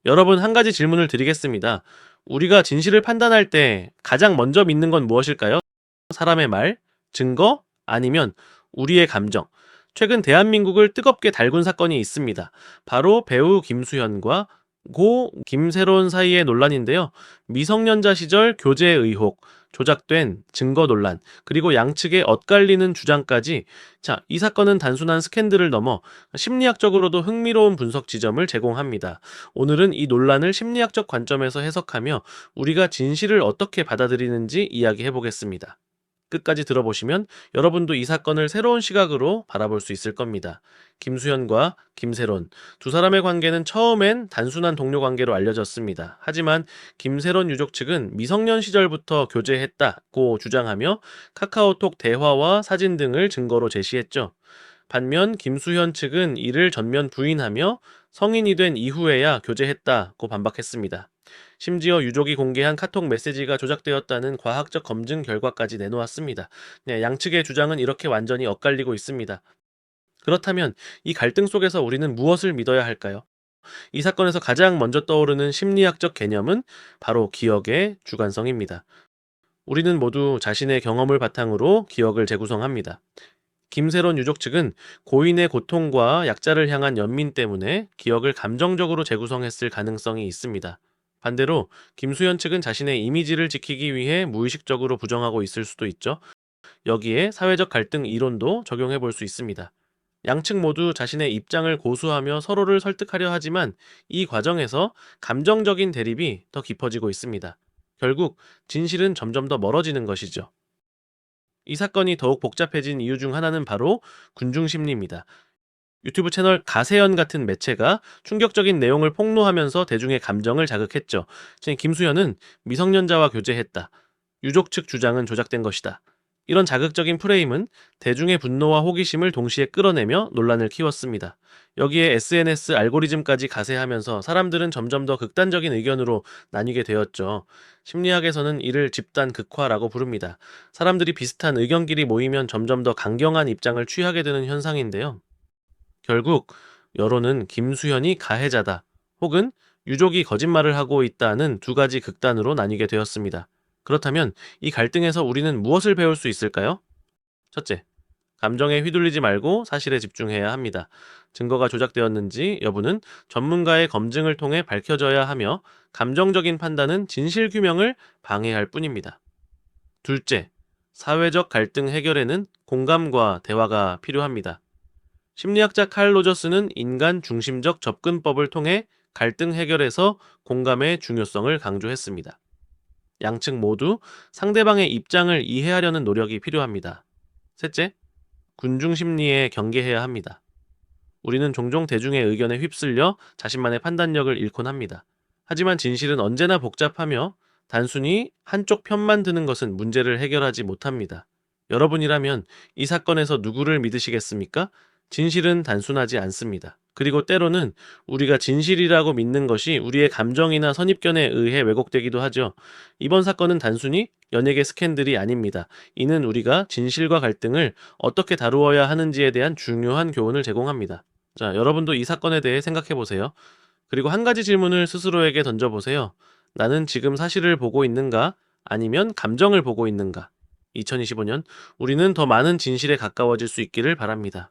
여러분, 한 가지 질문을 드리겠습니다. 우리가 진실을 판단할 때 가장 먼저 믿는 건 무엇일까요? 사람의 말, 증거, 아니면 우리의 감정. 최근 대한민국을 뜨겁게 달군 사건이 있습니다. 바로 배우 김수현과 고 김새론 사이의 논란인데요. 미성년자 시절 교제 의혹, 조작된 증거 논란, 그리고 양측의 엇갈리는 주장까지. 자, 이 사건은 단순한 스캔들을 넘어 심리학적으로도 흥미로운 분석 지점을 제공합니다. 오늘은 이 논란을 심리학적 관점에서 해석하며 우리가 진실을 어떻게 받아들이는지 이야기해 보겠습니다. 끝까지 들어보시면 여러분도 이 사건을 새로운 시각으로 바라볼 수 있을 겁니다. 김수현과 김세론, 두 사람의 관계는 처음엔 단순한 동료 관계로 알려졌습니다. 하지만 김세론 유족 측은 미성년 시절부터 교제했다고 주장하며 카카오톡 대화와 사진 등을 증거로 제시했죠. 반면 김수현 측은 이를 전면 부인하며 성인이 된 이후에야 교제했다고 반박했습니다. 심지어 유족이 공개한 카톡 메시지가 조작되었다는 과학적 검증 결과까지 내놓았습니다. 네, 양측의 주장은 이렇게 완전히 엇갈리고 있습니다. 그렇다면 이 갈등 속에서 우리는 무엇을 믿어야 할까요? 이 사건에서 가장 먼저 떠오르는 심리학적 개념은 바로 기억의 주관성입니다. 우리는 모두 자신의 경험을 바탕으로 기억을 재구성합니다. 김세론 유족 측은 고인의 고통과 약자를 향한 연민 때문에 기억을 감정적으로 재구성했을 가능성이 있습니다. 반대로 김수현 측은 자신의 이미지를 지키기 위해 무의식적으로 부정하고 있을 수도 있죠. 여기에 사회적 갈등 이론도 적용해 볼 수 있습니다. 양측 모두 자신의 입장을 고수하며 서로를 설득하려 하지만 이 과정에서 감정적인 대립이 더 깊어지고 있습니다. 결국 진실은 점점 더 멀어지는 것이죠. 이 사건이 더욱 복잡해진 이유 중 하나는 바로 군중 심리입니다. 유튜브 채널 가세연 같은 매체가 충격적인 내용을 폭로하면서 대중의 감정을 자극했죠. 김수현은 미성년자와 교제했다. 유족 측 주장은 조작된 것이다. 이런 자극적인 프레임은 대중의 분노와 호기심을 동시에 끌어내며 논란을 키웠습니다. 여기에 SNS 알고리즘까지 가세하면서 사람들은 점점 더 극단적인 의견으로 나뉘게 되었죠. 심리학에서는 이를 집단 극화라고 부릅니다. 사람들이 비슷한 의견끼리 모이면 점점 더 강경한 입장을 취하게 되는 현상인데요. 결국 여론은 김수현이 가해자다, 혹은 유족이 거짓말을 하고 있다는 두 가지 극단으로 나뉘게 되었습니다. 그렇다면 이 갈등에서 우리는 무엇을 배울 수 있을까요? 첫째, 감정에 휘둘리지 말고 사실에 집중해야 합니다. 증거가 조작되었는지 여부는 전문가의 검증을 통해 밝혀져야 하며 감정적인 판단은 진실 규명을 방해할 뿐입니다. 둘째, 사회적 갈등 해결에는 공감과 대화가 필요합니다. 심리학자 칼 로저스는 인간 중심적 접근법을 통해 갈등 해결에서 공감의 중요성을 강조했습니다. 양측 모두 상대방의 입장을 이해하려는 노력이 필요합니다. 셋째, 군중 심리에 경계해야 합니다. 우리는 종종 대중의 의견에 휩쓸려 자신만의 판단력을 잃곤 합니다. 하지만 진실은 언제나 복잡하며 단순히 한쪽 편만 드는 것은 문제를 해결하지 못합니다. 여러분이라면 이 사건에서 누구를 믿으시겠습니까? 진실은 단순하지 않습니다. 그리고 때로는 우리가 진실이라고 믿는 것이 우리의 감정이나 선입견에 의해 왜곡되기도 하죠. 이번 사건은 단순히 연예계 스캔들이 아닙니다. 이는 우리가 진실과 갈등을 어떻게 다루어야 하는지에 대한 중요한 교훈을 제공합니다. 자, 여러분도 이 사건에 대해 생각해 보세요. 그리고 한 가지 질문을 스스로에게 던져보세요. 나는 지금 사실을 보고 있는가? 아니면 감정을 보고 있는가? 2025년, 우리는 더 많은 진실에 가까워질 수 있기를 바랍니다.